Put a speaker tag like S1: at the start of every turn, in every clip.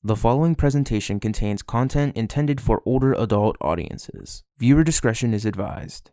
S1: The following presentation contains content intended for older adult audiences. Viewer discretion is advised.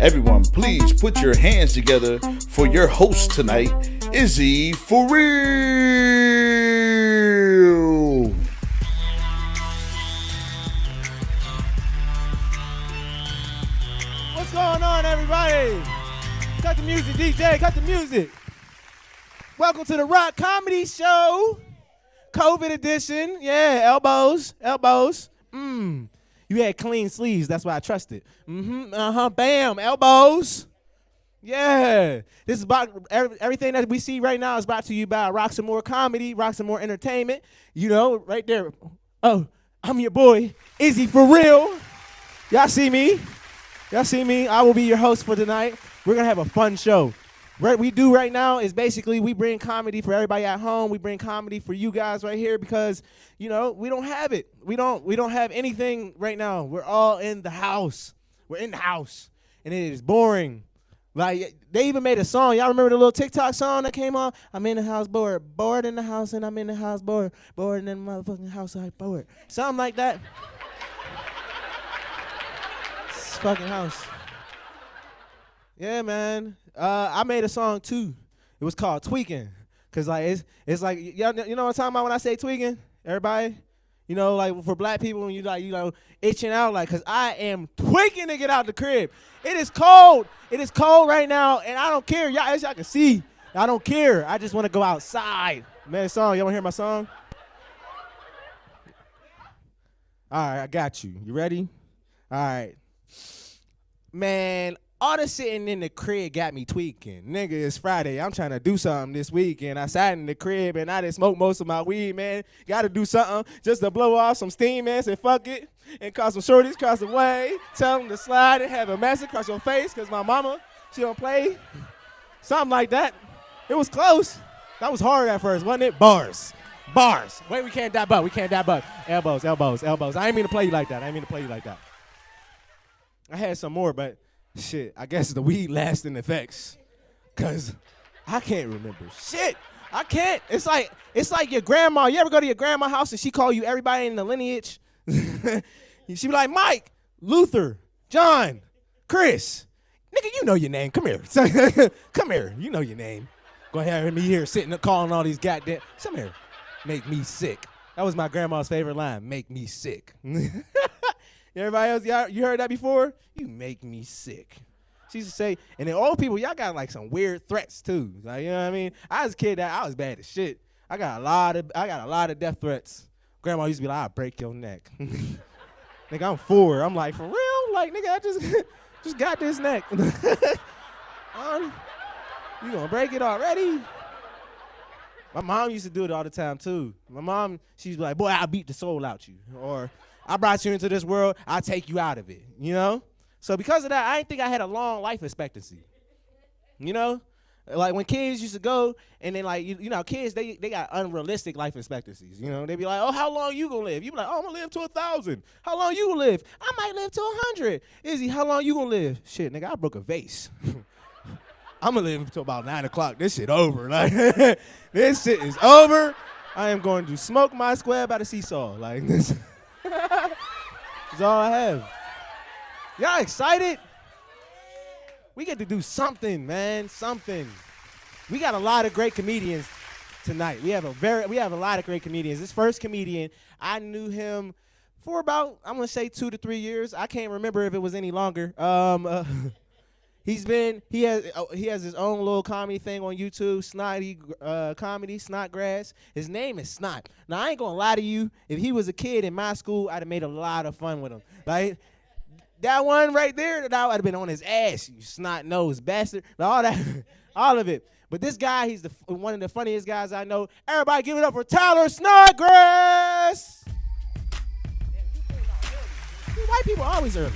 S2: Everyone, please put your hands together for your host tonight, Izzy for real.
S3: What's going on, everybody? Cut the music, DJ, cut the music. Welcome to the Rock Comedy Show, COVID edition. Yeah, elbows. You had clean sleeves, that's why I trusted. Bam, elbows. Yeah. This is about everything that we see right now is brought to you by Roxamore Comedy, Roxamore Entertainment. You know, right there. Oh, I'm your boy, Izzy for real. Y'all see me? I will be your host for tonight. We're going to have a fun show. What we do right now is basically we bring comedy for everybody at home. We bring comedy for you guys right here because, you know, we don't have it. We don't have anything right now. We're all in the house. We're in the house, and it is boring. Like, they even made a song. Y'all remember the little TikTok song that came on? I'm in the house bored in the house, and I'm in the house bored in the motherfucking house, like bored. Something like that. This fucking house. Yeah, man. I made a song too. It was called Tweaking. Cause like it's like you know what I'm talking about when I say tweaking? Everybody? You know, like for black people when you itching out, like, cause I am tweaking to get out the crib. It is cold. It is cold right now, and I don't care. Y'all, as y'all can see, I don't care. I just want to go outside. Man, song, y'all wanna hear my song? All right, I got you. You ready? All right. Man, all the sitting in the crib got me tweaking. Nigga, it's Friday. I'm trying to do something this week, and I sat in the crib, and I didn't smoke most of my weed, man. Got to do something just to blow off some steam, man. Say fuck it, and call some shorties cross the way. Tell them to slide and have a message across your face, because my mama, she don't play. Something like that. It was close. That was hard at first, wasn't it? Bars. Wait, we can't die butt. Elbows. I ain't mean to play you like that. I had some more, but shit, I guess the weed lasting effects, cause I can't remember shit. I can't. It's like your grandma. You ever go to your grandma's house and she call you everybody in the lineage? She be like, Mike, Luther, John, Chris. Nigga, you know your name. Come here. Come here. You know your name. Go ahead and me here sitting and calling all these goddamn. Come here. Make me sick. That was my grandma's favorite line. Make me sick. Everybody else, y'all, you heard that before? You make me sick. She used to say, and then old people, y'all got like some weird threats too. Like, you know what I mean? I was a kid that I was bad as shit. I got a lot of death threats. Grandma used to be like, I'll break your neck. Nigga, I'm 4. I'm like, for real? Like, nigga, I just got this neck. You gonna break it already? My mom used to do it all the time too. My mom, she's like, boy, I'll beat the soul out you. Or I brought you into this world, I'll take you out of it, you know? So because of that, I didn't think I had a long life expectancy, you know? Like when kids used to go and then like, you know, kids, they got unrealistic life expectancies, you know? They be like, oh, how long you gonna live? You be like, oh, I'm gonna live to 1,000. How long you gonna live? I might live to 100. Izzy, how long you gonna live? Shit, nigga, I broke a vase. I'm gonna live until about 9 o'clock. This shit over. Like, this shit is over. I am going to smoke my square by the seesaw. Like this. That's all I have. Y'all excited? We get to do something, man. Something. We got a lot of great comedians tonight. We have a lot of great comedians. This first comedian, I knew him for about, I'm gonna say 2 to 3 years. I can't remember if it was any longer. He has his own little comedy thing on YouTube, Snotty Comedy, Snodgrass. His name is Snot. Now, I ain't gonna lie to you. If he was a kid in my school, I'd have made a lot of fun with him. Like, that one right there, that I'd have been on his ass, you snot-nosed bastard. All that, all of it. But this guy, he's one of the funniest guys I know. Everybody give it up for Tyler Snodgrass! White people are always early.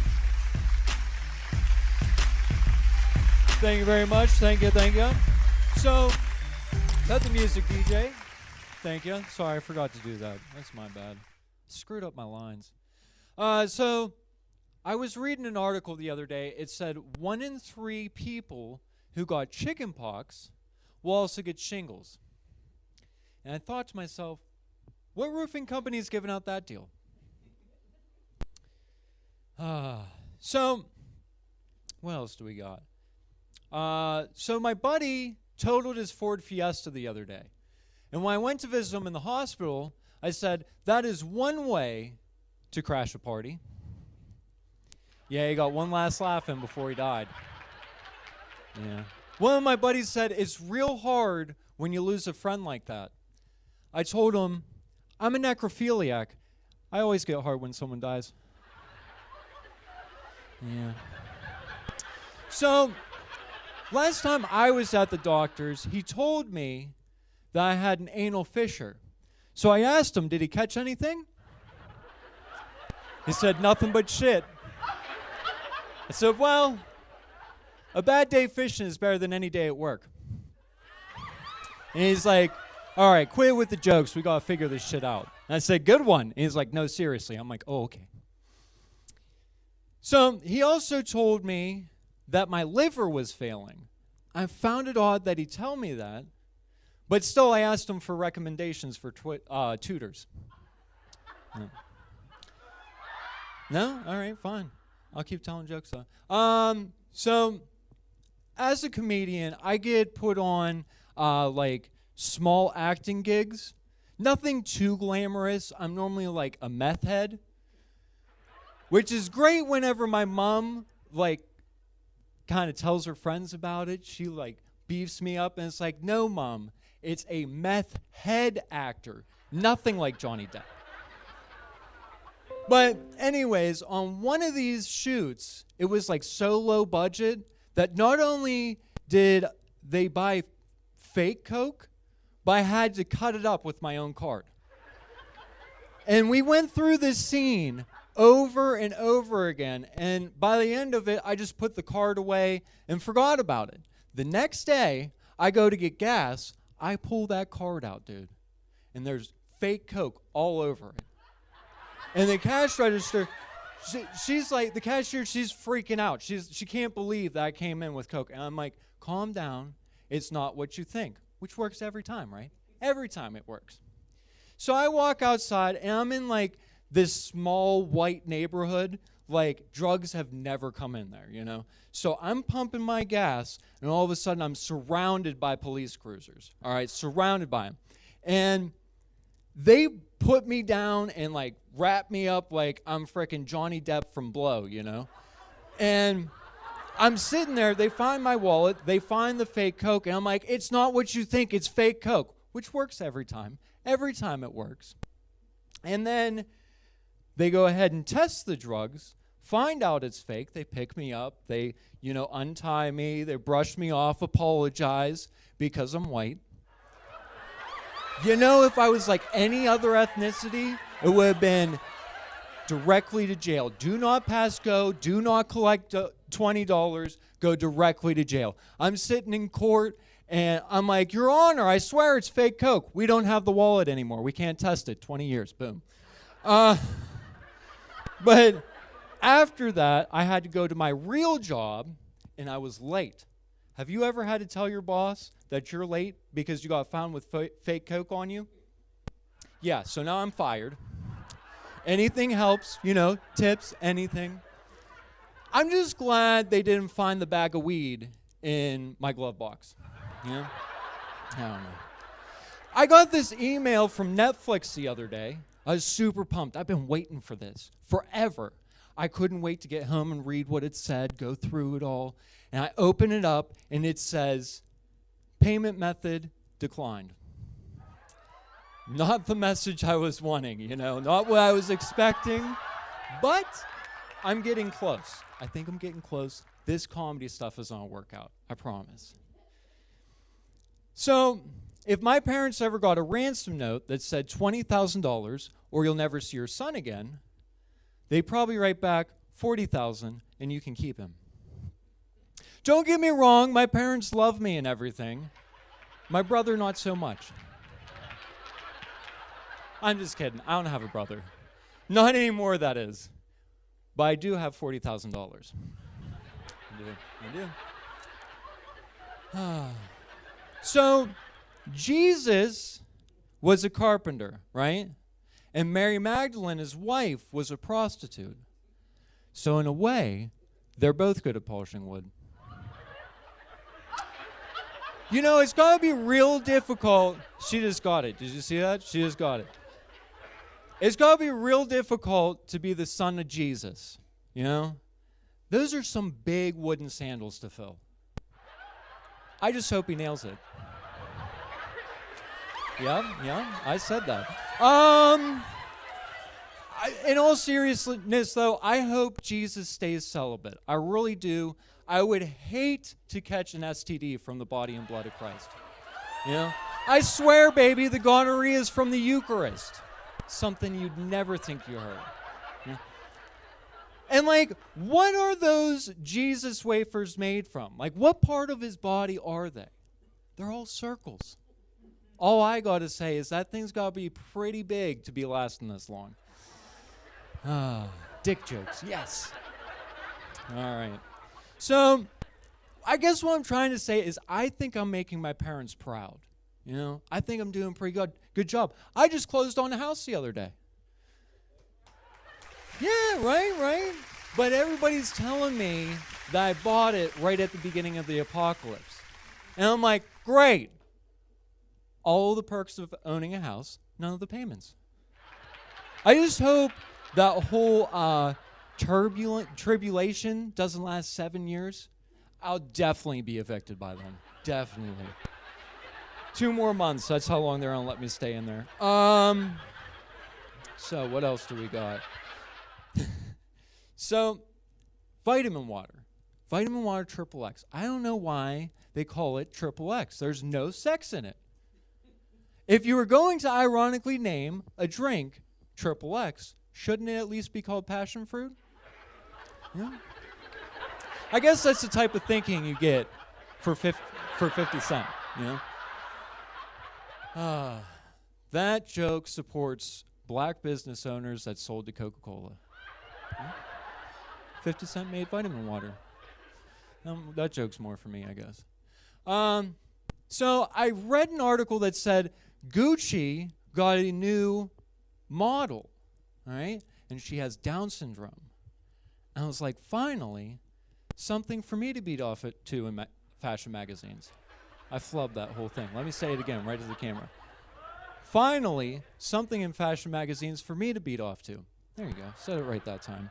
S4: Thank you very much. Thank you. So, that's the music, DJ. Thank you. Sorry, I forgot to do that. That's my bad. Screwed up my lines. So, I was reading an article the other day. It said 1 in 3 people who got chicken pox will also get shingles. And I thought to myself, what roofing company is giving out that deal? So, what else do we got? So my buddy totaled his Ford Fiesta the other day. And when I went to visit him in the hospital, I said, that is one way to crash a party. Yeah, he got one last laugh in before he died. Yeah. One of my buddies said, it's real hard when you lose a friend like that. I told him, I'm a necrophiliac. I always get hard when someone dies. Yeah. So, last time I was at the doctor's, he told me that I had an anal fissure. So I asked him, did he catch anything? He said, nothing but shit. I said, well, a bad day fishing is better than any day at work. And he's like, all right, quit with the jokes. We got to figure this shit out. And I said, good one. And he's like, no, seriously. I'm like, oh, okay. So he also told me that my liver was failing. I found it odd that he'd tell me that, but still I asked him for recommendations for tutors. No? No? All right, fine. I'll keep telling jokes though. So as a comedian, I get put on like small acting gigs. Nothing too glamorous. I'm normally like a meth head, which is great whenever my mom like kind of tells her friends about it. She like beefs me up and it's like, no, Mom, it's a meth head actor. Nothing like Johnny Depp. But anyways, on one of these shoots, it was like so low budget that not only did they buy fake Coke, but I had to cut it up with my own card. And we went through this scene over and over again, and by the end of it, I just put the card away and forgot about it. The next day, I go to get gas, I pull that card out, dude, and there's fake Coke all over it. And the cash register, she's like, the cashier, she's freaking out. She can't believe that I came in with Coke. And I'm like, calm down, it's not what you think, which works every time, right? Every time it works. So I walk outside, and I'm in like this small white neighborhood, like drugs have never come in there, you know? So I'm pumping my gas, and all of a sudden I'm surrounded by police cruisers, all right, surrounded by them. And they put me down and like wrap me up like I'm frickin' Johnny Depp from Blow, you know? And I'm sitting there, they find my wallet, they find the fake Coke, and I'm like, it's not what you think, it's fake Coke, which works every time. Every time it works. And then they go ahead and test the drugs, find out it's fake, they pick me up, they, you know, untie me, they brush me off, apologize because I'm white. You know, if I was like any other ethnicity, it would have been directly to jail. Do not pass go, do not collect $20, go directly to jail. I'm sitting in court, and I'm like, Your Honor, I swear it's fake Coke. We don't have the wallet anymore. We can't test it. 20 years, boom. But after that, I had to go to my real job, and I was late. Have you ever had to tell your boss that you're late because you got found with fake Coke on you? Yeah, so now I'm fired. Anything helps, you know, tips, anything. I'm just glad they didn't find the bag of weed in my glove box. You know? I don't know. I got this email from Netflix the other day. I was super pumped. I've been waiting for this forever. I couldn't wait to get home and read what it said, go through it all. And I open it up, and it says, payment method declined. Not the message I was wanting, not what I was expecting, but I'm getting close. I think I'm getting close. This comedy stuff is gonna work out, I promise. So, if my parents ever got a ransom note that said $20,000 or you'll never see your son again, they probably write back $40,000 and you can keep him. Don't get me wrong, my parents love me and everything. My brother, not so much. I'm just kidding. I don't have a brother. Not anymore, that is. But I do have $40,000. I do. So, Jesus was a carpenter, right? And Mary Magdalene, his wife, was a prostitute. So in a way, they're both good at polishing wood. It's got to be real difficult. She just got it. Did you see that? She just got it. It's got to be real difficult to be the son of Jesus, Those are some big wooden sandals to fill. I just hope he nails it. Yeah, I said that. In all seriousness, though, I hope Jesus stays celibate. I really do. I would hate to catch an STD from the body and blood of Christ. I swear, baby, the gonorrhea is from the Eucharist. Something you'd never think you heard. Yeah. And, what are those Jesus wafers made from? What part of his body are they? They're all circles. All I got to say is that thing's got to be pretty big to be lasting this long. Dick jokes, yes. All right. So, I guess what I'm trying to say is I think I'm making my parents proud. I think I'm doing pretty good job. I just closed on a house the other day. Yeah, right. But everybody's telling me that I bought it right at the beginning of the apocalypse. And I'm like, great. All the perks of owning a house, none of the payments. I just hope that whole tribulation doesn't last 7 years. I'll definitely be evicted by then. Definitely. 2 more months, that's how long they're going to let me stay in there. So what else do we got? So, vitamin water. Vitamin water triple X. I don't know why they call it triple X. There's no sex in it. If you were going to ironically name a drink triple X, shouldn't it at least be called passion fruit? Yeah. I guess that's the type of thinking you get for 50 cents, That joke supports black business owners that sold to Coca-Cola. 50 cent made vitamin water. That joke's more for me, I guess. So I read an article that said Gucci got a new model, all right? And she has Down syndrome. And I was like, finally, something for me to beat off it to in fashion magazines. I flubbed that whole thing. Let me say it again, right to the camera. Finally, something in fashion magazines for me to beat off to. There you go. Said it right that time.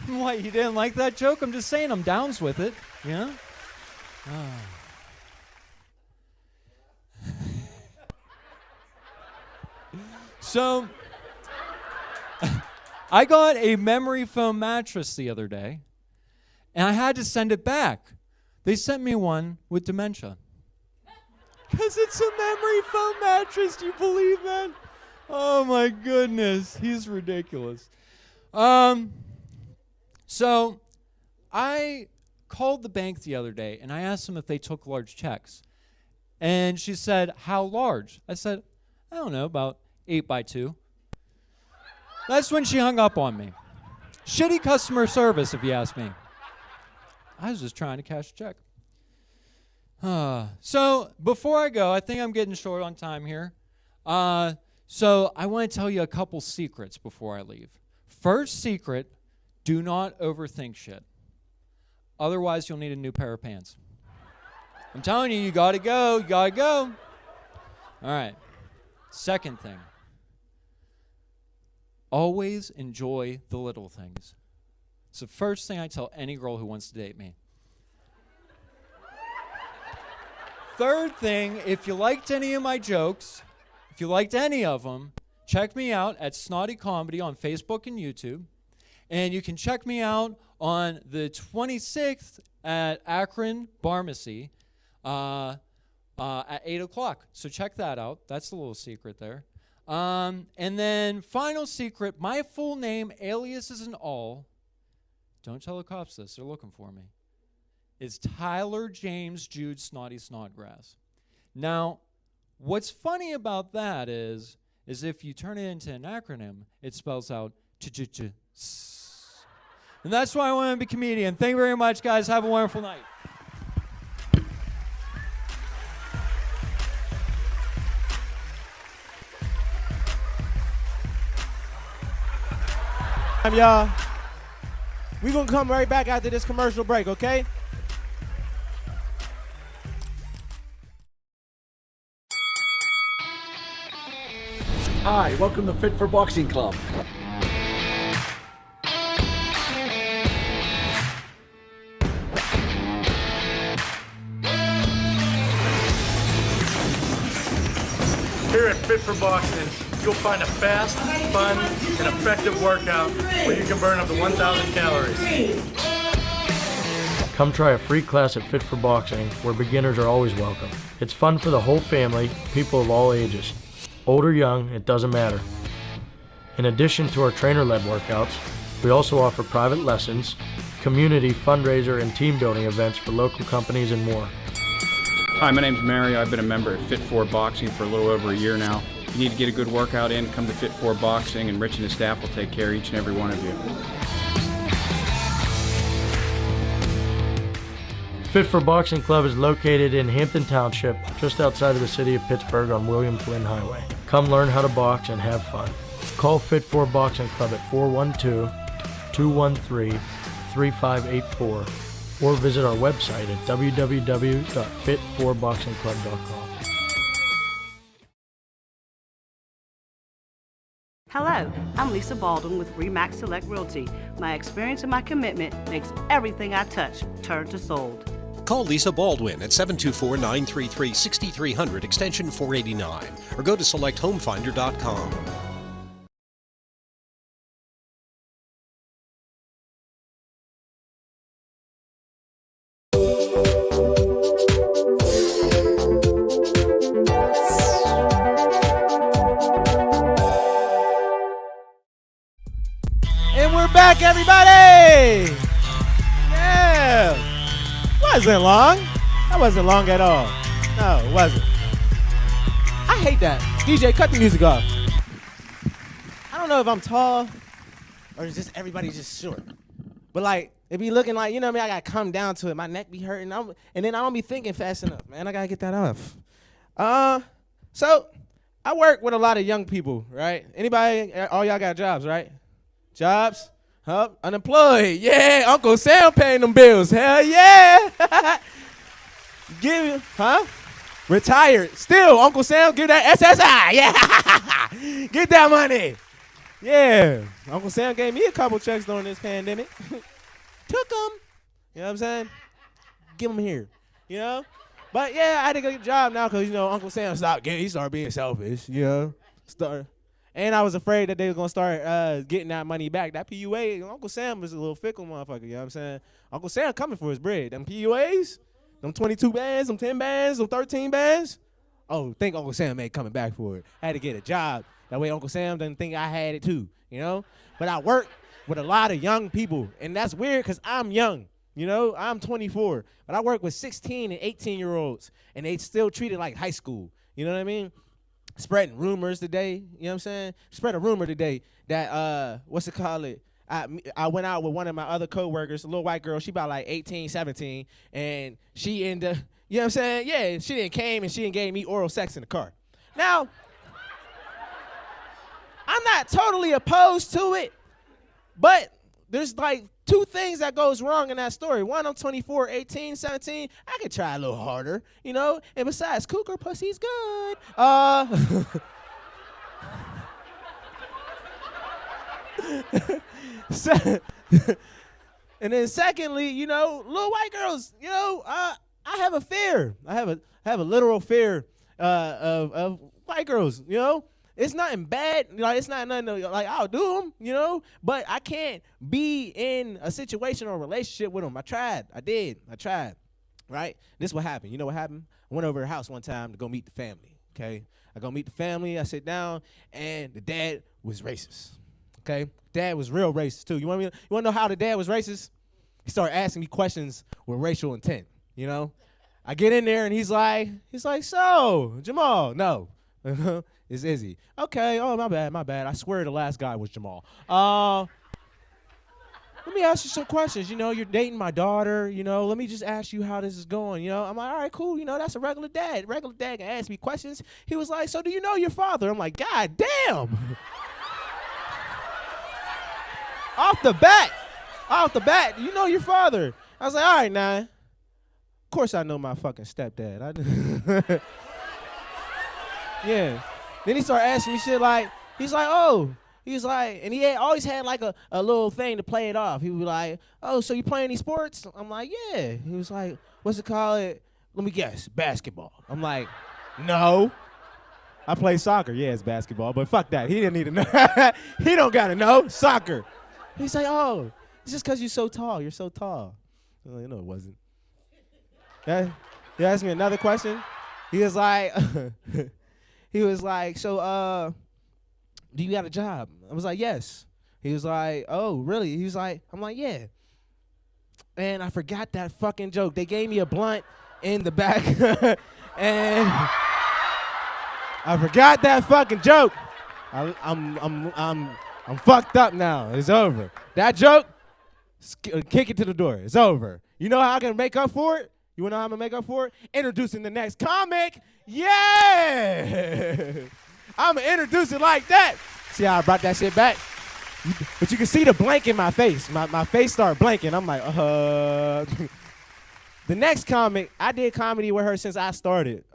S4: What, you didn't like that joke? I'm just saying I'm downs with it. Yeah? So, I got a memory foam mattress the other day, and I had to send it back. They sent me one with dementia. Because it's a memory foam mattress. Do you believe that? Oh, my goodness. He's ridiculous. So, I called the bank the other day, and I asked them if they took large checks. And she said, how large? I said, I don't know, about 8x2. That's when she hung up on me. Shitty customer service, if you ask me. I was just trying to cash a check. So, before I go, I think I'm getting short on time here. So, I want to tell you a couple secrets before I leave. First secret, do not overthink shit. Otherwise, you'll need a new pair of pants. I'm telling you, you gotta go. You gotta go. All right. Second thing. Always enjoy the little things. It's the first thing I tell any girl who wants to date me. Third thing, if you liked any of my jokes, if you liked any of them, check me out at Snotty Comedy on Facebook and YouTube. And you can check me out on the 26th at Akron Pharmacy at 8 o'clock. So check that out. That's a little secret there. And then final secret, my full name, aliases and all, don't tell the cops this, they're looking for me, is Tyler James Jude Snotty Snodgrass. Now, what's funny about that is if you turn it into an acronym, it spells out ch-ch-ch-s. And that's why I want to be a comedian. Thank you very much, guys. Have a wonderful night.
S3: Y'all, we're going to come right back after this commercial break, okay?
S5: Hi, welcome to Fit for Boxing Club.
S6: Here at Fit for Boxing, you'll find a fast, fun, and effective workout where you can burn up to 1,000 calories.
S7: Come try a free class at Fit for Boxing, where beginners are always welcome. It's fun for the whole family, people of all ages. Old or young, it doesn't matter. In addition to our trainer-led workouts, we also offer private lessons, community, fundraiser, and team building events for local companies and more.
S8: Hi, my name's Mario. I've been a member at Fit for Boxing for a little over a year now. If you need to get a good workout in, come to Fit for Boxing, and Rich and his staff will take care of each and every one of you.
S7: Fit for Boxing Club is located in Hampton Township, just outside of the city of Pittsburgh on William Flynn Highway. Come learn how to box and have fun. Call Fit for Boxing Club at 412-213-3584 or visit our website at www.fit4boxingclub.com.
S9: Hello, I'm Lisa Baldwin with Remax Select Realty. My experience and my commitment makes everything I touch turn to sold.
S10: Call Lisa Baldwin at 724-933-6300 extension 489 or go to selecthomefinder.com.
S3: And we're back, everybody! Yeah! Wasn't long. That wasn't long at all. No, it wasn't. I hate that. DJ, cut the music off. I don't know if I'm tall or is just everybody just short. But like, it be looking like, you know what I mean? I gotta come down to it. My neck be hurting. And then I don't be thinking fast enough, man. I gotta get that off. So I work with a lot of young people, right? Anybody, all y'all got jobs, right? Jobs? Huh? Unemployed. Yeah, Uncle Sam paying them bills. Hell yeah. Give you, huh? Retired. Still, Uncle Sam give that SSI. Yeah. Get that money. Yeah. Uncle Sam gave me a couple checks during this pandemic. Took them. You know what I'm saying? Give them here. You know? But yeah, I had to get a job now because, you know, Uncle Sam he started being selfish, you know? And I was afraid that they were going to start getting that money back. That PUA, Uncle Sam was a little fickle motherfucker, you know what I'm saying? Uncle Sam coming for his bread. Them PUAs, them 22 bands, them 10 bands, them 13 bands. Oh, think Uncle Sam ain't coming back for it. I had to get a job. That way Uncle Sam doesn't think I had it too, you know? But I work with a lot of young people, and that's weird because I'm young, you know? I'm 24, but I work with 16 and 18-year-olds, and they still treat it like high school, you know what I mean? Spreading rumors today, you know what I'm saying? Spread a rumor today that, what's it called? I went out with one of my other coworkers, a little white girl. She about like 18, 17, and she ended, you know what I'm saying? Yeah, she didn't came and she didn't gave me oral sex in the car. Now, I'm not totally opposed to it, but there's like two things that goes wrong in that story. One, I'm 24, 18, 17. I could try a little harder, you know? And besides, cougar pussy's good. And then secondly, you know, little white girls, you know, I have a fear. I have a literal fear of white girls, you know? It's nothing bad, like it's not nothing like I'll do them, you know, but I can't be in a situation or a relationship with them. I tried, right? This is what happened. You know what happened? I went over to her house one time to go meet the family, okay? I go meet the family, I sit down, and the dad was racist, okay? Dad was real racist too. You want to know how the dad was racist? He started asking me questions with racial intent, you know? I get in there and he's like, so, Jamal, no. It's Izzy. Okay, oh, my bad. I swear the last guy was Jamal. Let me ask you some questions. You know, you're dating my daughter, you know, let me just ask you how this is going, you know. I'm like, all right, cool, you know, that's a regular dad. Regular dad can ask me questions. He was like, so do you know your father? I'm like, God damn. Off the bat, you know your father. I was like, all right, now. Of course I know my fucking stepdad. Yeah. Then he started asking me shit like, he's like, and he always had like a little thing to play it off. He was like, oh, so you play any sports? I'm like, yeah. He was like, what's it called? Let me guess, basketball. I'm like, no. I play soccer. Yeah, it's basketball, but fuck that. He didn't need to know. He don't gotta know. Soccer. He's like, oh, it's just because you're so tall. You're so tall. I'm like, no, it wasn't. He asked me another question. He was like, so, do you got a job? I was like, yes. He was like, oh, really? He was like, I'm like, yeah. And I forgot that fucking joke. They gave me a blunt in the back, and I forgot that fucking joke. I'm fucked up now. It's over. That joke, kick it to the door. It's over. You know how I can make up for it? You wanna know how I'm gonna make up for it? Introducing the next comic. Yeah! I'm gonna introduce it like that. See how I brought that shit back? But you can see the blank in my face. My face started blanking. I'm like, The next comic, I did comedy with her since I started.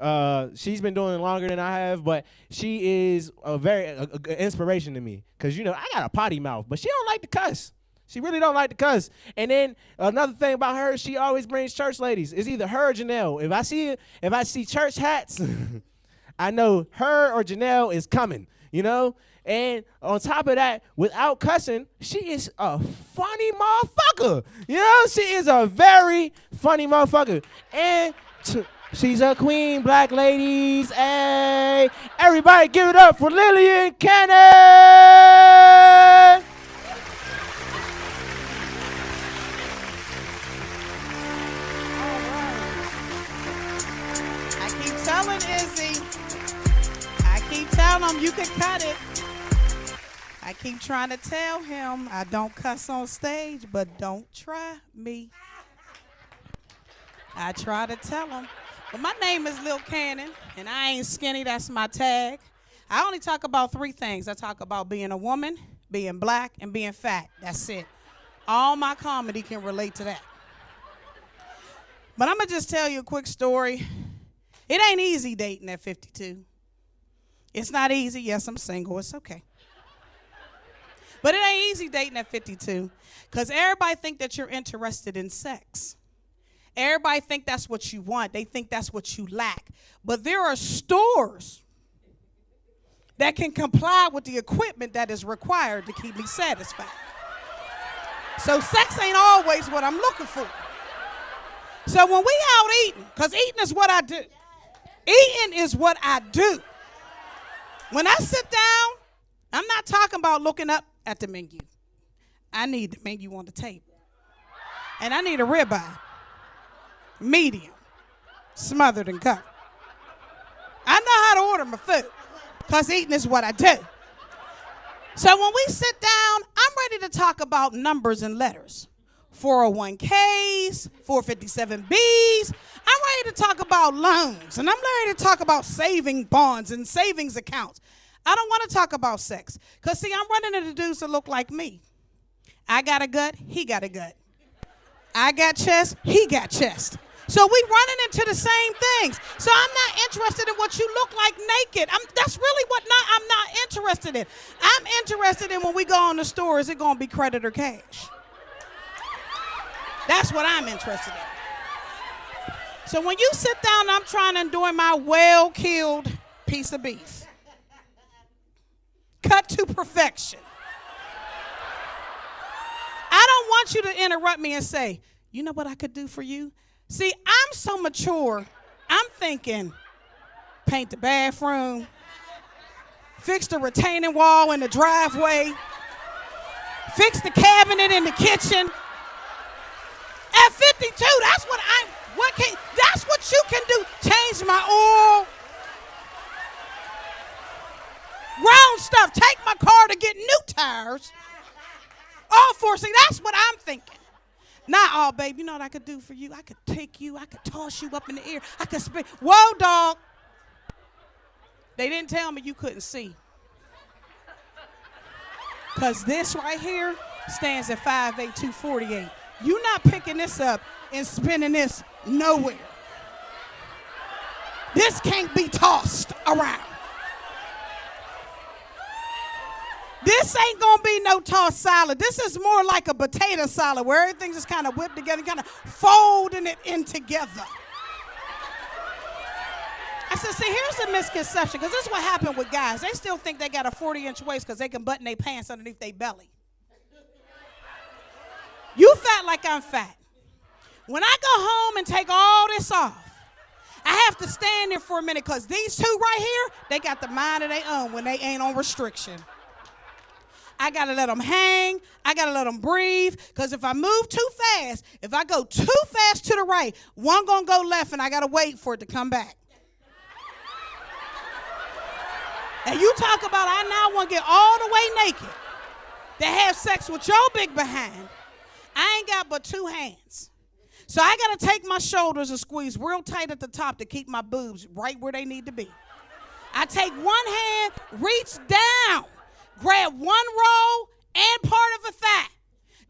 S3: She's been doing it longer than I have, but she is a very inspiration to me. Because, you know, I got a potty mouth, but she don't like to cuss. She really don't like to cuss. And then another thing about her, she always brings church ladies. It's either her or Janelle. If I see church hats, I know her or Janelle is coming, you know? And on top of that, without cussing, she is a funny motherfucker. You know, she is a very funny motherfucker. And she's a queen, black ladies. Hey, everybody give it up for Lillian Cannon.
S11: Telling Izzy, I keep telling him you can cut it. I keep trying to tell him I don't cuss on stage, but don't try me. I try to tell him. But my name is Lil Cannon, and I ain't skinny. That's my tag. I only talk about three things. I talk about being a woman, being black, and being fat. That's it. All my comedy can relate to that. But I'm going to just tell you a quick story. It ain't easy dating at 52. It's not easy. Yes, I'm single. It's okay. But it ain't easy dating at 52 because everybody think that you're interested in sex. Everybody think that's what you want. They think that's what you lack. But there are stores that can comply with the equipment that is required to keep me satisfied. So sex ain't always what I'm looking for. So when we out eating, because eating is what I do. Eating is what I do. When I sit down, I'm not talking about looking up at the menu. I need the menu on the table. And I need a ribeye, medium, smothered and covered. I know how to order my food because eating is what I do. So when we sit down, I'm ready to talk about numbers and letters. 401ks, 457Bs. I'm ready to talk about loans, and I'm ready to talk about saving bonds and savings accounts. I don't want to talk about sex, because, see, I'm running into dudes that look like me. I got a gut, he got a gut. I got chest, he got chest. So we running into the same things. So I'm not interested in what you look like naked. That's really what I'm not interested in. I'm interested in when we go in the store, is it going to be credit or cash? That's what I'm interested in. So when you sit down, I'm trying to enjoy my well-killed piece of beef. Cut to perfection. I don't want you to interrupt me and say, you know what I could do for you? See, I'm so mature, I'm thinking paint the bathroom, fix the retaining wall in the driveway, fix the cabinet in the kitchen. At 52, that's what you can do. Change my oil. Ground stuff, take my car to get new tires. All for, see, that's what I'm thinking. Not all, babe, you know what I could do for you? I could take you, I could toss you up in the air. I could spin. Whoa, dog. They didn't tell me you couldn't see. Because this right here stands at 5'8", 248. You're not picking this up and spinning this nowhere. This can't be tossed around. This ain't gonna be no tossed salad. This is more like a potato salad where everything's just kind of whipped together, kind of folding it in together. I said, see, here's a misconception, because this is what happened with guys. They still think they got a 40-inch waist because they can button their pants underneath their belly. You fat like I'm fat. When I go home and take all this off, I have to stand there for a minute because these two right here, they got the mind of their own when they ain't on restriction. I got to let them hang. I got to let them breathe. Because if I move too fast, if I go too fast to the right, one going to go left and I got to wait for it to come back. And you talk about I now want to get all the way naked to have sex with your big behind. I ain't got but two hands. So I got to take my shoulders and squeeze real tight at the top to keep my boobs right where they need to be. I take one hand, reach down, grab one roll and part of a thigh.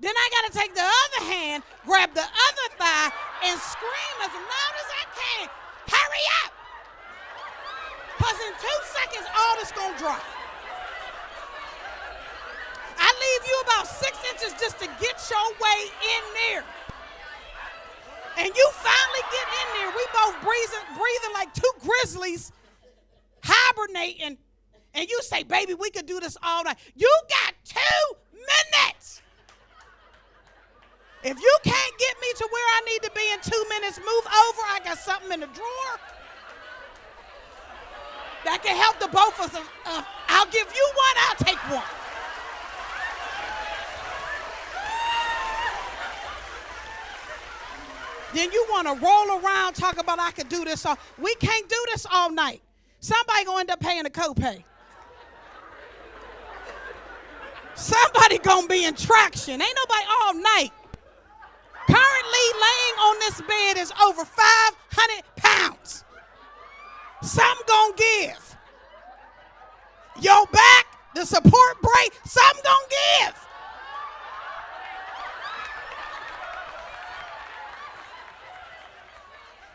S11: Then I got to take the other hand, grab the other thigh, and scream as loud as I can, hurry up! Because in 2 seconds, all this going to drop. I leave you about 6 inches just to get your way in there. And you finally get in there. We both breathing like two grizzlies, hibernating. And you say, baby, we could do this all night. You got 2 minutes. If you can't get me to where I need to be in 2 minutes, move over. I got something in the drawer that can help the both of us. I'll give you one, I'll take one. Then you want to roll around, talk about I could do this all. We can't do this all night. Somebody going to end up paying a copay. Somebody going to be in traction. Ain't nobody all night. Currently laying on this bed is over 500 pounds. Some going to give. Your back, the support break, some going to give.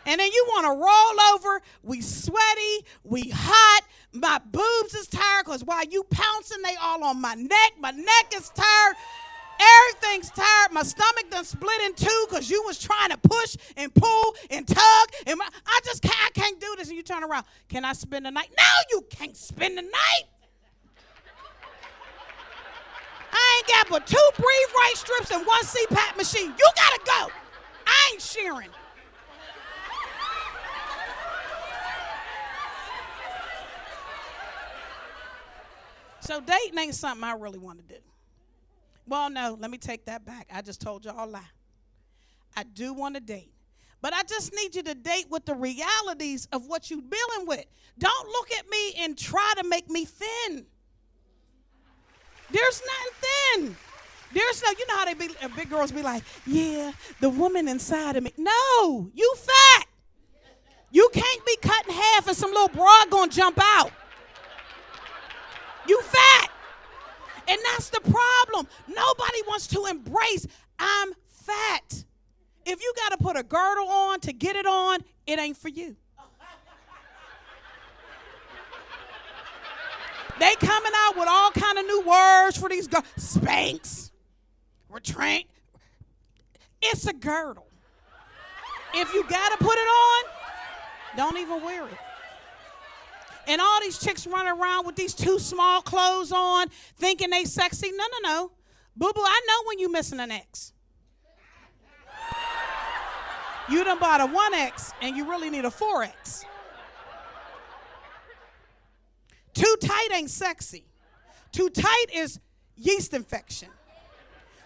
S11: And then you want to roll over. We sweaty. We hot. My boobs is tired because while you pouncing, they all on my neck. My neck is tired. Everything's tired. My stomach done split in two because you was trying to push and pull and tug. And I can't do this. And you turn around. Can I spend the night? No, you can't spend the night. I ain't got but 2 breathe right strips and 1 CPAP machine. You got to go. I ain't sharing. So dating ain't something I really want to do. Well, no, let me take that back. I just told y'all a lie. I do want to date. But I just need you to date with the realities of what you're dealing with. Don't look at me and try to make me thin. There's nothing thin. There's no, you know how they be, big girls be like, yeah, the woman inside of me. No, you fat. You can't be cut in half and some little broad gonna jump out. You fat. And that's the problem. Nobody wants to embrace, I'm fat. If you got to put a girdle on to get it on, it ain't for you. They coming out with all kind of new words for these girls. Spanx, retraint. It's a girdle. If you got to put it on, don't even wear it. And all these chicks running around with these too small clothes on, thinking they sexy. No. Boo-boo, I know when you missing an X. You done bought a 1X and you really need a 4X. Too tight ain't sexy. Too tight is yeast infection.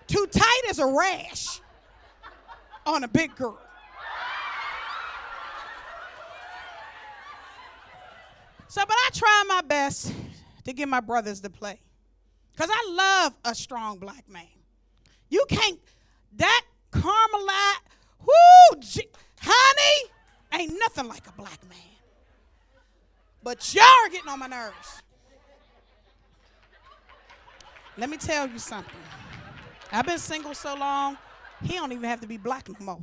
S11: Too tight is a rash on a big girl. So, but I try my best to get my brothers to play. Because I love a strong black man. You can't, that Carmelite, honey, ain't nothing like a black man. But y'all are getting on my nerves. Let me tell you something. I've been single so long, he don't even have to be black no more.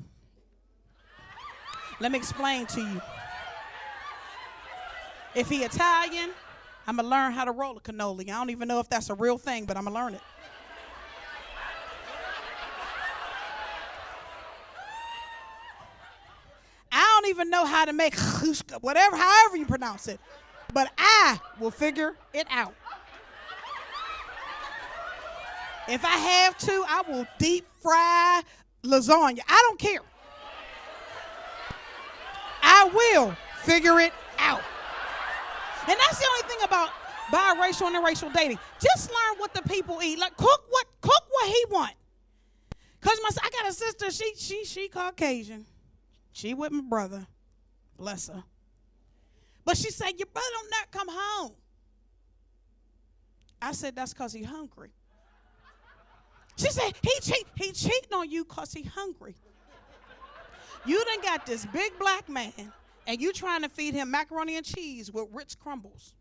S11: Let me explain to you. If he Italian, I'm going to learn how to roll a cannoli. I don't even know if that's a real thing, but I'm going to learn it. I don't even know how to make whatever, however you pronounce it. But I will figure it out. If I have to, I will deep fry lasagna. I don't care. I will figure it out. And that's the only thing about biracial and interracial dating. Just learn what the people eat. Like cook what he want. Cause I got a sister. She Caucasian. She with my brother. Bless her. But she said, your brother don't not come home. I said, that's cause he hungry. She said, he cheating on you cause he hungry. You done got this big black man and you trying to feed him macaroni and cheese with Ritz crumbles.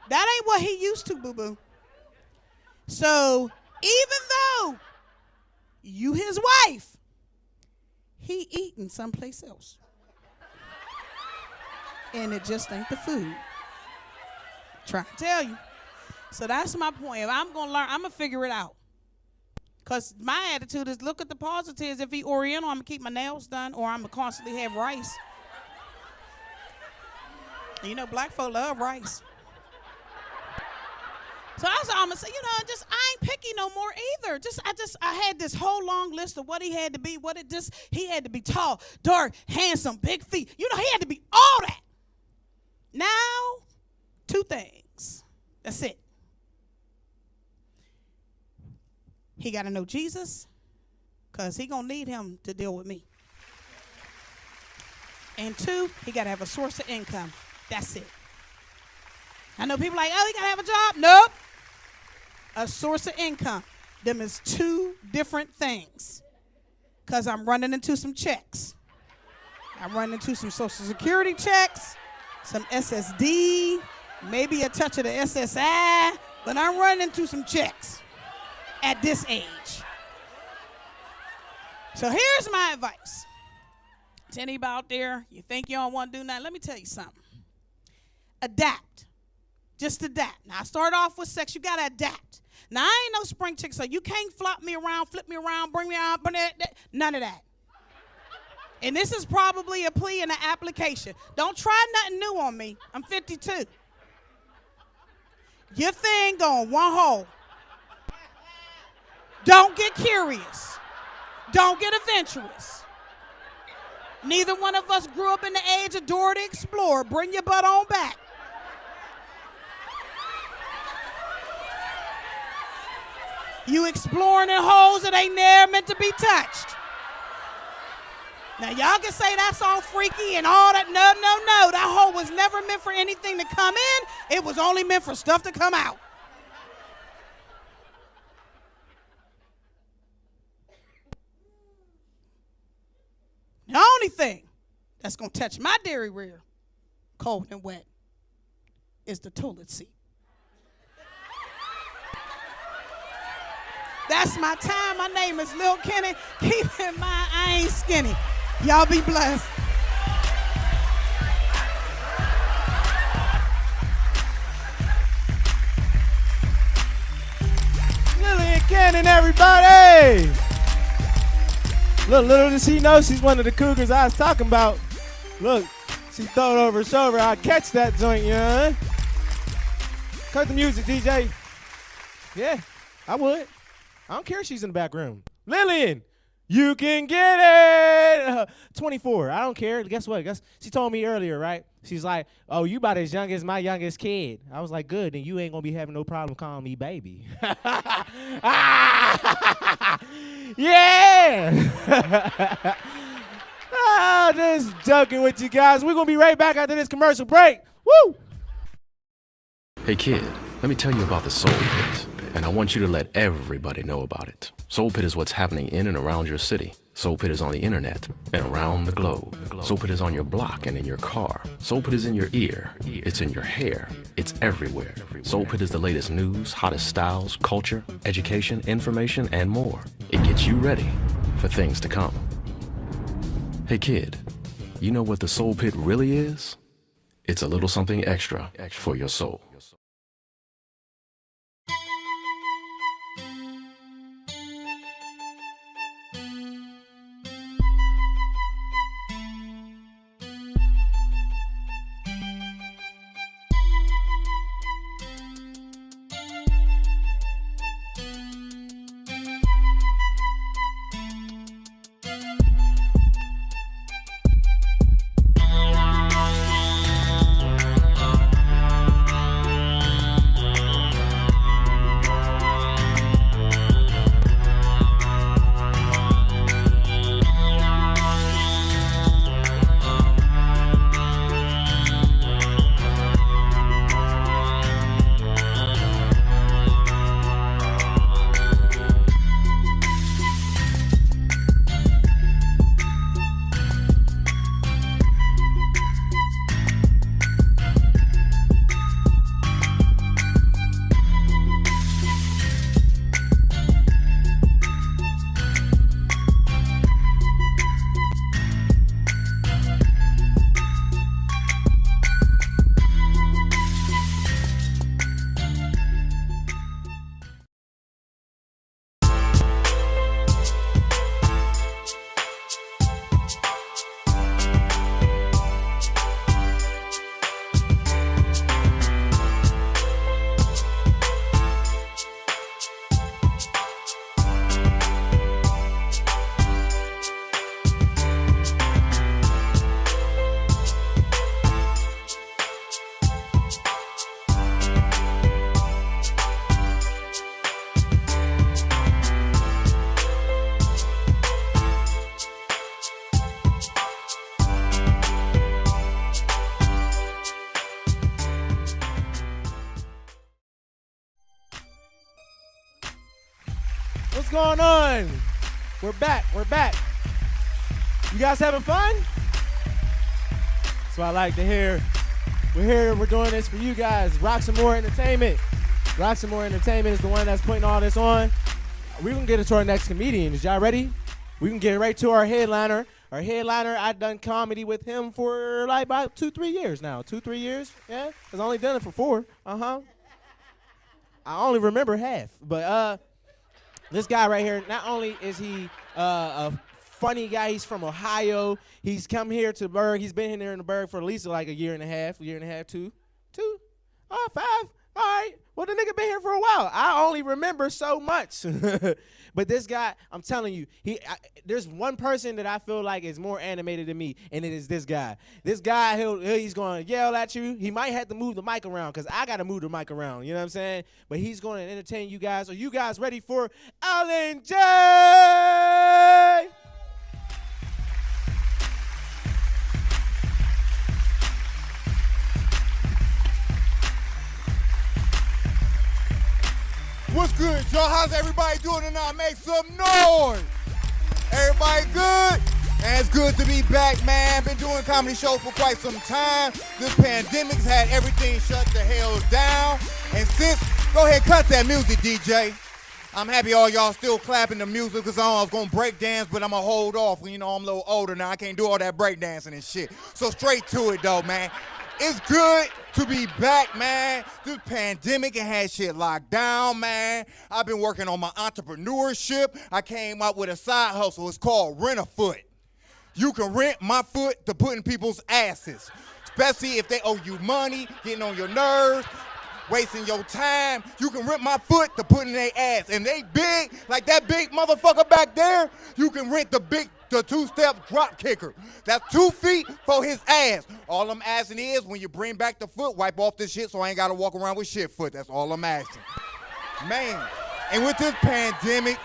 S11: That ain't what he used to, boo-boo. So even though you his wife, he eating someplace else. And it just ain't the food. Trying to tell you. So that's my point. If I'm going to learn, I'm going to figure it out. Because my attitude is look at the positives. If he Oriental, I'm going to keep my nails done or I'm going to constantly have rice. And you know, black folk love rice. So that's all I'm going to say. You know, I ain't picky no more either. I had this whole long list of what he had to be, he had to be tall, dark, handsome, big feet. You know, he had to be all that. Now, 2 things. That's it. He got to know Jesus because he going to need him to deal with me. And 2, he got to have a source of income. That's it. I know people like, oh, he got to have a job. Nope. A source of income. Them is 2 different things because I'm running into some checks. I'm running into some Social Security checks, some SSD, maybe a touch of the SSI, but I'm running into some checks at this age. So here's my advice. To anybody out there, you think you don't want to do nothing, let me tell you something. Adapt. Just adapt. Now, I start off with sex. You got to adapt. Now, I ain't no spring chick, so you can't flip me around, bring me out, none of that. And this is probably a plea and an application. Don't try nothing new on me. I'm 52. Your thing going one hole. Don't get curious. Don't get adventurous. Neither one of us grew up in the age of Dora the Explorer. Bring your butt on back. You exploring in holes that ain't never meant to be touched. Now, y'all can say that's all freaky and all that. No. That hole was never meant for anything to come in. It was only meant for stuff to come out. The only thing that's going to touch my dairy rear, cold and wet, is the toilet seat. That's my time. My name is Lil Kenny. Keep in mind, I ain't skinny. Y'all be blessed.
S3: Lillian Cannon, everybody! Look, little does she know she's one of the cougars I was talking about. Look, she throw it over her shoulder. I'll catch that joint, you know? Cut the music, DJ. Yeah, I would. I don't care if she's in the back room. Lillian, you can get it. 24. I don't care. Guess what? She told me earlier, right? She's like, oh, you about as young as my youngest kid. I was like, good. Then you ain't going to be having no problem calling me baby. Yeah. Just joking with you guys. We're going to be right back after this commercial break. Woo!
S12: Hey kid, let me tell you about the Soul Pit, and I want you to let everybody know about it. Soul Pit is what's happening in and around your city. Soul Pit is on the internet and around the globe. Soul Pit is on your block and in your car. Soul Pit is in your ear. It's in your hair. It's everywhere. Soul Pit is the latest news, hottest styles, culture, education, information, and more. It gets you ready for things to come. Hey kid, you know what the Soul Pit really is? It's a little something extra for your soul.
S3: What's going on? We're back. You guys having fun? That's what I like to hear. We're here, we're doing this for you guys. Roxamore Entertainment. Roxamore Entertainment is the one that's putting all this on. We can get into our next comedian. Is y'all ready? We can get right to our headliner. Our headliner, I've done comedy with him for like about 2-3 years now. 2-3 years, yeah? I've only done it for 4. I only remember half. But this guy right here, not only is he a funny guy, he's from Ohio. He's come here to Berg. He's been here in the Berg for at least like a year and a half, 2. 5. All right. Well, the nigga been here for a while. I only remember so much. But this guy, I'm telling you, there's one person that I feel like is more animated than me, and it is this guy. This guy, he's going to yell at you. He might have to move the mic around because I got to move the mic around. You know what I'm saying? But he's going to entertain you guys. Are you guys ready for Alan J?
S13: What's good, y'all? How's everybody doing tonight? Make some noise. Everybody good? And it's good to be back, man. Been doing comedy shows for quite some time. This pandemic's had everything shut the hell down. And since, go ahead, cut that music, DJ. I'm happy all y'all still clapping the music because I was going to break dance, but I'm going to hold off. You know, I'm a little older now. I can't do all that break dancing and shit. So straight to it, though, man. It's good to be back, man. This pandemic and had shit locked down, man. I've been working on my entrepreneurship. I came up with a side hustle. It's called Rent-A-Foot. You can rent my foot to put in people's asses, especially if they owe you money, getting on your nerves, wasting your time. You can rent my foot to put in their ass. And they big, like that big motherfucker back there, you can rent the two-step drop kicker. That's 2 feet for his ass. All I'm asking is when you bring back the foot, wipe off this shit so I ain't got to walk around with shit foot. That's all I'm asking. Man, and with this pandemic,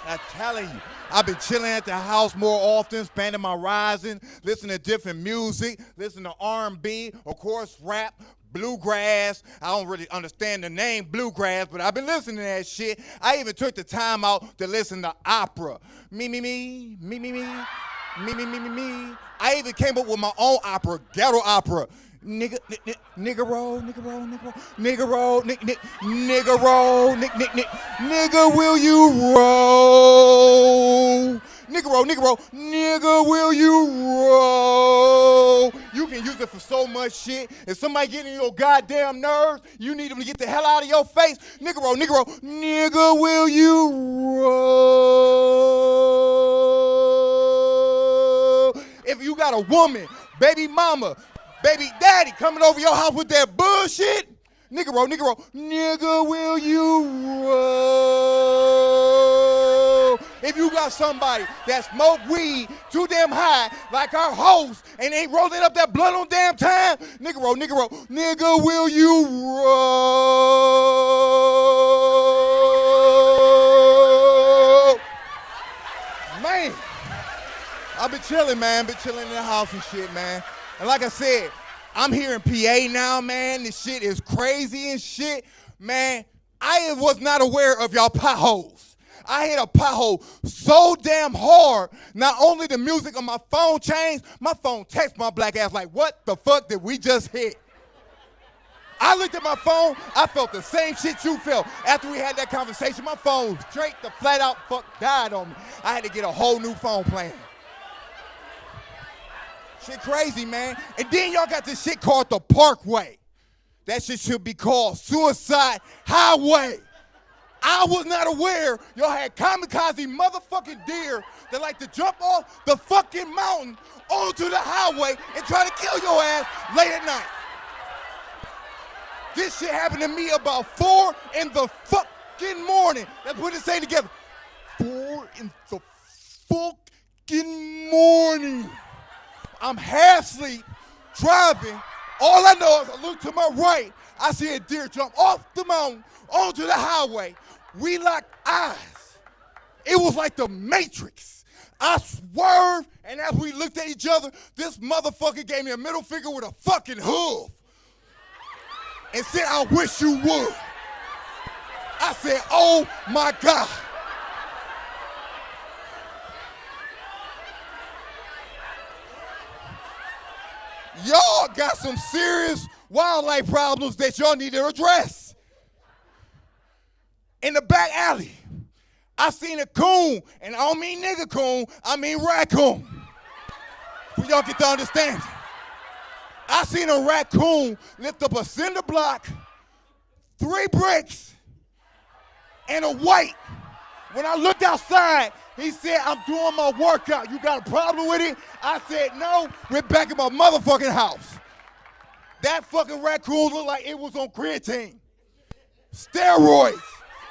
S13: I'm telling you, I've been chilling at the house more often, spending my rising, listening to different music, listening to R&B, of course, rap, bluegrass. I don't really understand the name bluegrass, but I've been listening to that shit. I even took the time out to listen to opera. Me. I even came up with my own opera, ghetto opera. Nigga roll, will you roll? Nigga, will you roll? You can use it for so much shit. If somebody getting your goddamn nerves, you need them to get the hell out of your face. Nigga roll, nigga, will you roll? If you got a woman, baby mama, baby daddy coming over your house with that bullshit, nigga roll, nigga, will you roll? If you got somebody that smoke weed too damn high, like our host, and ain't rolling up that blunt on damn time, nigga roll, nigga, will you roll? Man, I've been chilling, man. Been chilling in the house and shit, man. And like I said, I'm here in PA now, man. This shit is crazy and shit. Man, I was not aware of y'all potholes. I hit a pothole so damn hard, not only the music on my phone changed, my phone text my black ass like, what the fuck did we just hit? I looked at my phone, I felt the same shit you felt. After we had that conversation, my phone straight the flat out fuck died on me. I had to get a whole new phone plan. Shit crazy, man. And then y'all got this shit called the Parkway. That shit should be called Suicide Highway. I was not aware y'all had kamikaze motherfucking deer that like to jump off the fucking mountain onto the highway and try to kill your ass late at night. This shit happened to me about 4 in the fucking morning. Let's put it say together. 4 in the fucking morning. I'm half asleep, driving. All I know is I look to my right. I see a deer jump off the mountain onto the highway. We locked eyes. It was like the Matrix. I swerved, and as we looked at each other, this motherfucker gave me a middle finger with a fucking hoof and said, I wish you would. I said, oh my God. Y'all got some serious wildlife problems that y'all need to address. In the back alley, I seen a coon, and I don't mean nigga coon, I mean raccoon. For y'all get to understand. I seen a raccoon lift up a cinder block, 3 bricks, and a weight. When I looked outside, he said, I'm doing my workout. You got a problem with it? I said, no. Went back in my motherfucking house. That fucking raccoon looked like it was on creatine, steroids,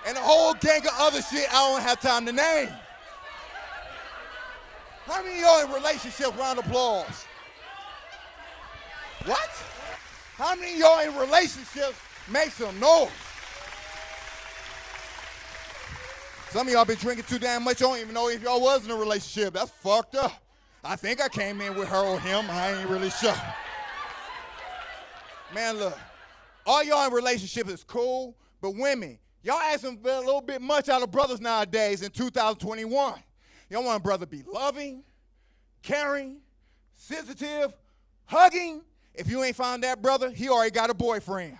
S13: and a whole gang of other shit I don't have time to name. How many of y'all in relationships? Round of applause. What? How many of y'all in relationships? Make some noise. Some of y'all been drinking too damn much. I don't even know if y'all was in a relationship. That's fucked up. I think I came in with her or him. I ain't really sure. Man, look, all y'all in relationships is cool, but women, y'all asking a little bit much out of brothers nowadays in 2021. Y'all want a brother to be loving, caring, sensitive, hugging. If you ain't found that brother, he already got a boyfriend.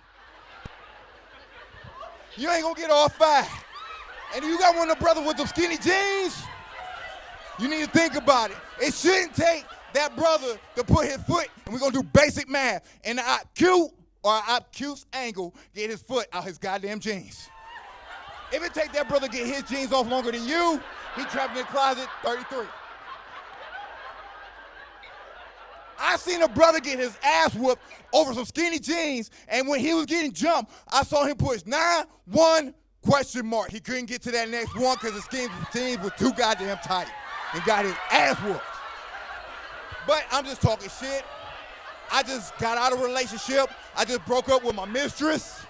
S13: You ain't gonna get all 5. And you got one of the brothers with the skinny jeans, you need to think about it. It shouldn't take that brother to put his foot, and we're going to do basic math, and the obtuse or obtuse angle get his foot out his goddamn jeans. If it take that brother to get his jeans off longer than you, he trapped in the closet 33. I seen a brother get his ass whooped over some skinny jeans, and when he was getting jumped, I saw him push 9-1 question mark. He couldn't get to that next one because his skinny jeans were too goddamn tight and got his ass whooped. But I'm just talking shit. I just got out of a relationship. I just broke up with my mistress.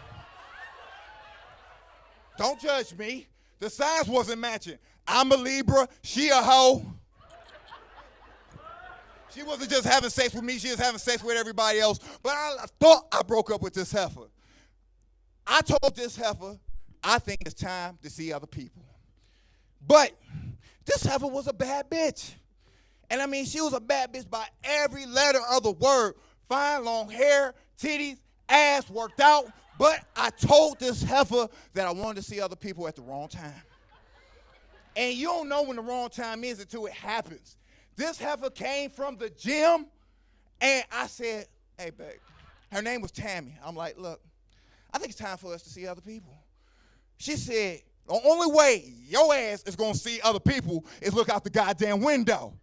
S13: Don't judge me. The signs wasn't matching. I'm a Libra, she a hoe. She wasn't just having sex with me, she was having sex with everybody else. But I thought I broke up with this heifer. I told this heifer, I think it's time to see other people. But this heifer was a bad bitch. And I mean, she was a bad bitch by every letter of the word. Fine, long hair, titties, ass, worked out. But I told this heifer that I wanted to see other people at the wrong time. And you don't know when the wrong time is until it happens. This heifer came from the gym, and I said, hey, babe, her name was Tammy. I'm like, look, I think it's time for us to see other people. She said, the only way your ass is going to see other people is look out the goddamn window.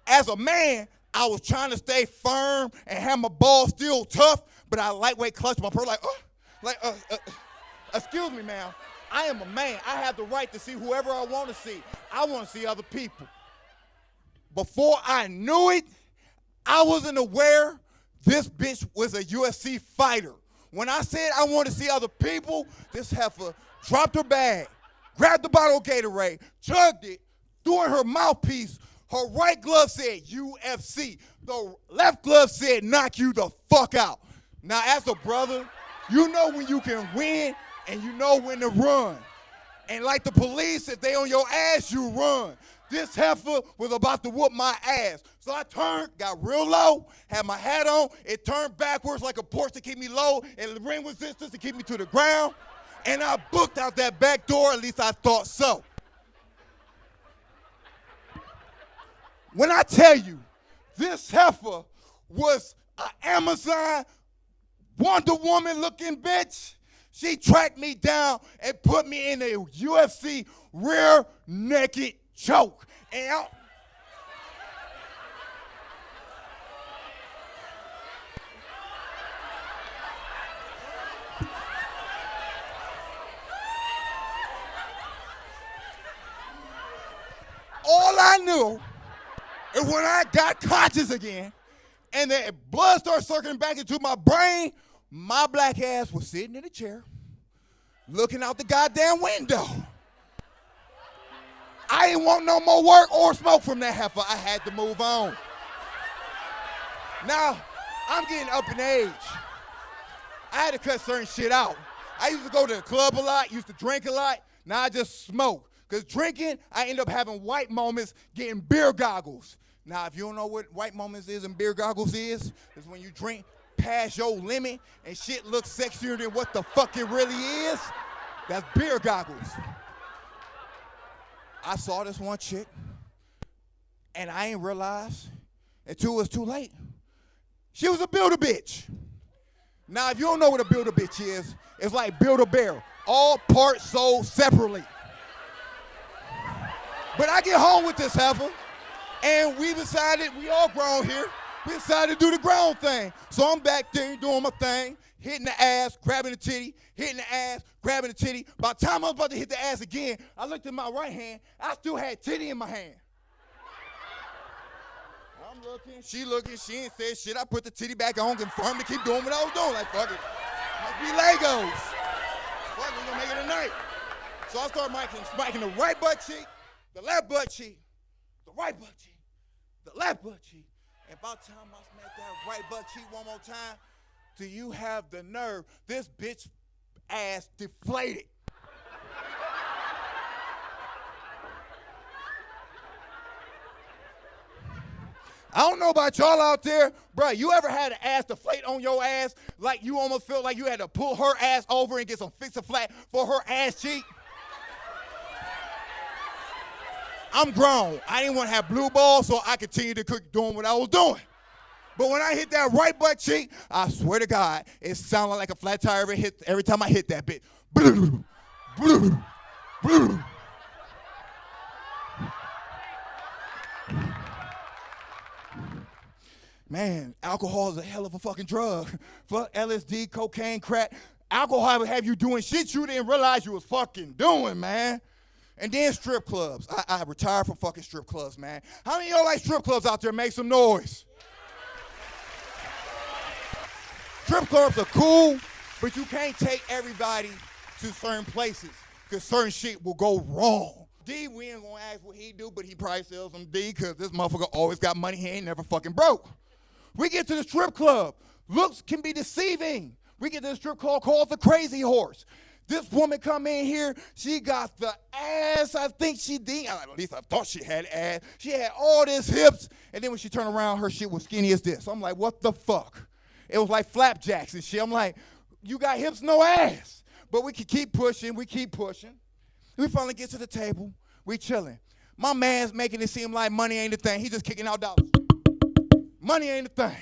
S13: As a man, I was trying to stay firm and have my balls still tough, but I lightweight clutched my pearl excuse me, ma'am. I am a man. I have the right to see whoever I want to see. I want to see other people. Before I knew it, I wasn't aware this bitch was a UFC fighter. When I said I wanted to see other people, this heifer dropped her bag, grabbed the bottle of Gatorade, chugged it, threw in her mouthpiece. Her right glove said UFC. The left glove said knock you the fuck out. Now, as a brother, you know when you can win and you know when to run. And like the police, if they on your ass, you run. This heifer was about to whoop my ass. So I turned, got real low, had my hat on. It turned backwards like a Porsche to keep me low and the ring resistance to keep me to the ground. And I booked out that back door, at least I thought so. When I tell you, this heifer was an Amazon Wonder Woman looking bitch, she tracked me down and put me in a UFC rear naked choke. And all I knew is when I got conscious again and the blood started circling back into my brain, my black ass was sitting in a chair looking out the goddamn window. I didn't want no more work or smoke from that heifer. I had to move on. Now, I'm getting up in age. I had to cut certain shit out. I used to go to the club a lot, used to drink a lot. Now I just smoke. Because drinking, I end up having white moments, getting beer goggles. Now, if you don't know what white moments is and beer goggles is when you drink past your limit and shit looks sexier than what the fuck it really is. That's beer goggles. I saw this one chick, and I ain't realized until it was too late. She was a Build-A-Bitch. Now, if you don't know what a Build-A-Bitch is, it's like Build-A-Bear. All parts sold separately. But I get home with this heifer, and we decided, we all grown here, we decided to do the grown thing. So I'm back there doing my thing, hitting the ass, grabbing the titty, hitting the ass, grabbing the titty. By the time I was about to hit the ass again, I looked at my right hand, I still had titty in my hand. I'm looking, she ain't said shit. I put the titty back on, confirmed to keep doing what I was doing. Like, fuck it, must be Legos. Fuck, we gonna make it a night. So I started spiking the right butt cheek, the left butt cheek, the right butt cheek, the left butt cheek. And by the time I smack that right butt cheek one more time, do you have the nerve? This bitch ass deflated. I don't know about y'all out there, bro. You ever had an ass deflate on your ass like you almost felt like you had to pull her ass over and get some fix-a-flat for her ass cheek? I'm grown. I didn't want to have blue balls, so I continued to keep doing what I was doing. But when I hit that right butt cheek, I swear to God, it sounded like a flat tire every time I hit that bit. Man, alcohol is a hell of a fucking drug. Fuck LSD, cocaine, crack. Alcohol will have you doing shit you didn't realize you was fucking doing, man. And then strip clubs. I retired from fucking strip clubs, man. How many of y'all like strip clubs out there? Make some noise. Strip clubs are cool, but you can't take everybody to certain places because certain shit will go wrong. D, we ain't gonna ask what he do, but he probably sells some D because this motherfucker always got money. He ain't never fucking broke. We get to the strip club. Looks can be deceiving. We get to the strip club called the Crazy Horse. This woman come in here, she got the ass I think she did. At least I thought she had ass. She had all this hips, and then when she turned around, her shit was skinny as this. I'm like, what the fuck? It was like flapjacks and shit. I'm like, you got hips, no ass. But we can keep pushing, we keep pushing. We finally get to the table, we chilling. My man's making it seem like money ain't the thing. He just kicking out dollars. Money ain't the thing.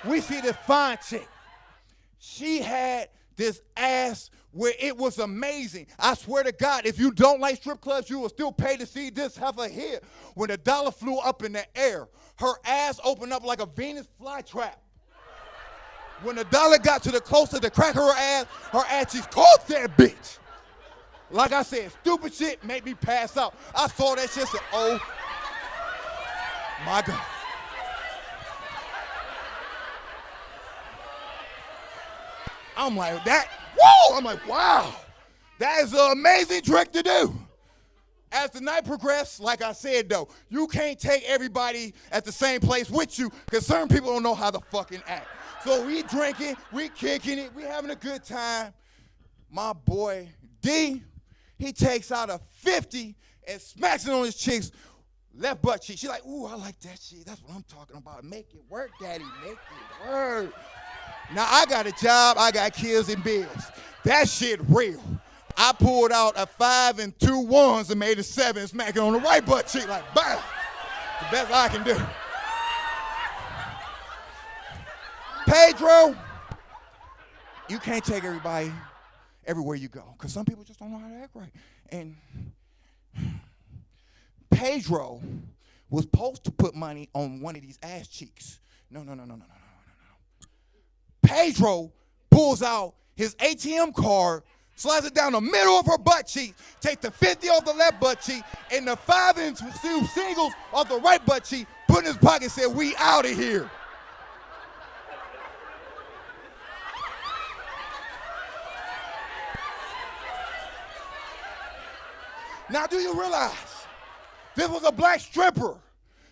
S13: We see this fine chick. She had this ass where it was amazing. I swear to God, if you don't like strip clubs, you will still pay to see this heifer here. When the dollar flew up in the air, her ass opened up like a Venus flytrap. When the dollar got to the closer to crack her ass just caught that bitch. Like I said, stupid shit made me pass out. I saw that shit and said, oh my God. I'm like, that, whoa! I'm like, wow, that is an amazing trick to do. As the night progressed, like I said though, you can't take everybody at the same place with you because certain people don't know how to fucking act. So we drinking, we kicking it, we having a good time. My boy D, he takes out a 50 and smacks it on his chick's left butt cheek. She's like, ooh, I like that shit. That's what I'm talking about. Make it work, daddy, make it work. Now, I got a job, I got kids and bills. That shit real. I pulled out a 5 and 2 1s and made a 7 and smacked it on the right butt cheek like, bam. The best I can do. Pedro, you can't take everybody everywhere you go because some people just don't know how to act right. And Pedro was supposed to put money on one of these ass cheeks. No. Pedro pulls out his ATM card, slides it down the middle of her butt cheek, take the 50 off the left butt cheek, and the 5 and 2 singles off the right butt cheek, put in his pocket and said, we out of here. Now, do you realize this was a black stripper?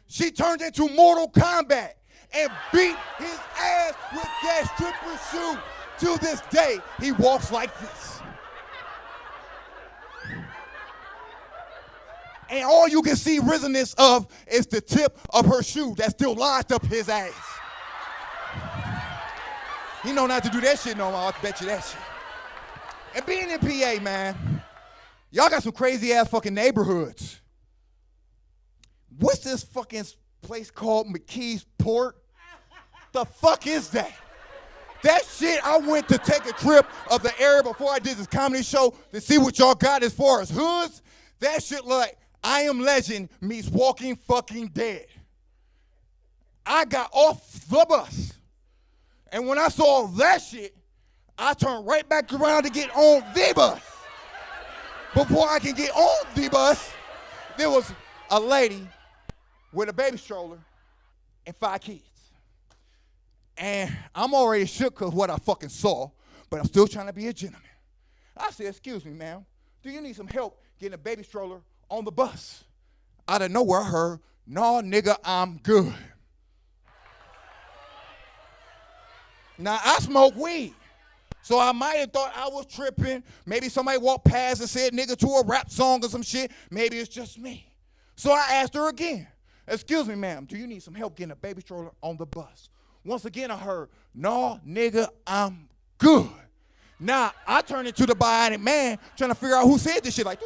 S13: She turned into Mortal Kombat and beat his ass with that stripper shoe. To this day, he walks like this. And all you can see risenness of is the tip of her shoe that still lodged up his ass. He know not to do that shit no more, I bet you that shit. And being in PA, man, y'all got some crazy ass fucking neighborhoods. What's this fucking place called McKee's Port? The fuck is that? That shit, I went to take a trip of the area before I did this comedy show to see what y'all got as far as hoods. That shit look like I Am Legend meets Walking Fucking Dead. I got off the bus. And when I saw that shit, I turned right back around to get on the bus. Before I can get on the bus, there was a lady with a baby stroller and 5 kids. And I'm already shook because what I fucking saw, but I'm still trying to be a gentleman. I said, excuse me, ma'am, do you need some help getting a baby stroller on the bus? Out of nowhere, I heard, no, nigga, I'm good. Now, I smoke weed, so I might have thought I was tripping. Maybe somebody walked past and said nigga to a rap song or some shit. Maybe it's just me. So I asked her again, excuse me, ma'am, do you need some help getting a baby stroller on the bus? Once again, I heard, no, nigga, I'm good. Now, I turned into the bionic man trying to figure out who said this shit. Like,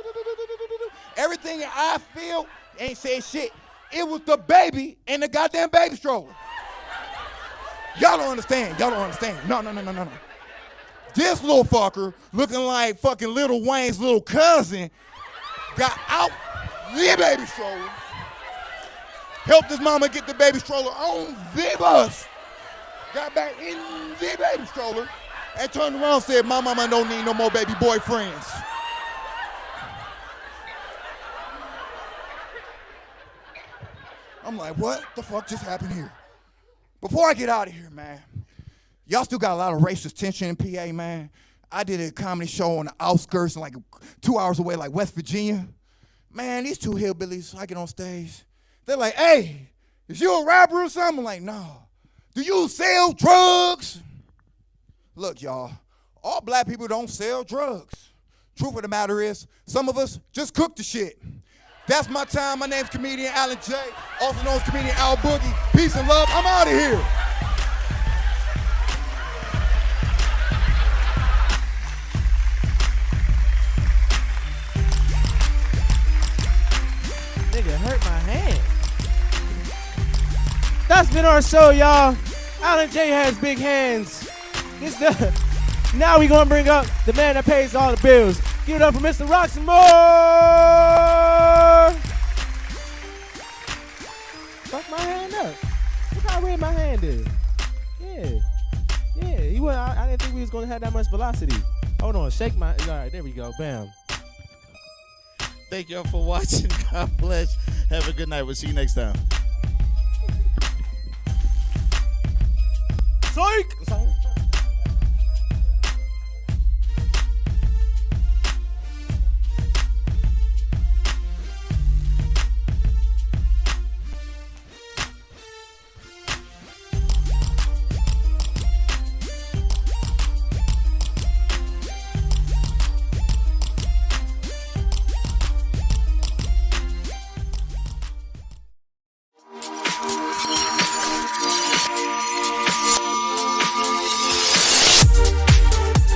S13: Everything I feel ain't said shit. It was the baby and the goddamn baby stroller. Y'all don't understand. Y'all don't understand. No. This little fucker, looking like fucking Lil Wayne's little cousin, got out the baby stroller, helped his mama get the baby stroller on the bus, got back in the baby stroller, and turned around and said, my mama don't need no more baby boyfriends. I'm like, what the fuck just happened here? Before I get out of here, man, y'all still got a lot of racist tension in PA, man. I did a comedy show on the outskirts, like 2 hours away, like West Virginia. Man, these two hillbillies, I get on stage. They're like, hey, is you a rapper or something? I'm like, no. Do you sell drugs? Look, y'all, all black people don't sell drugs. Truth of the matter is, some of us just cook the shit. That's my time. My name's comedian Alan J., also known as comedian Al Boogie. Peace and love. I'm out of here.
S3: Nigga hurt my hand. That's been our show, y'all. Alan J has big hands. Now we gonna bring up the man that pays all the bills. Give it up for Mr. Roxamore. Fuck my hand up. Look how red my hand is. Yeah. I didn't think we was gonna have that much velocity. Hold on, shake my. All right, there we go. Bam.
S2: Thank y'all for watching. God bless. Have a good night. We'll see you next time.
S3: Psych!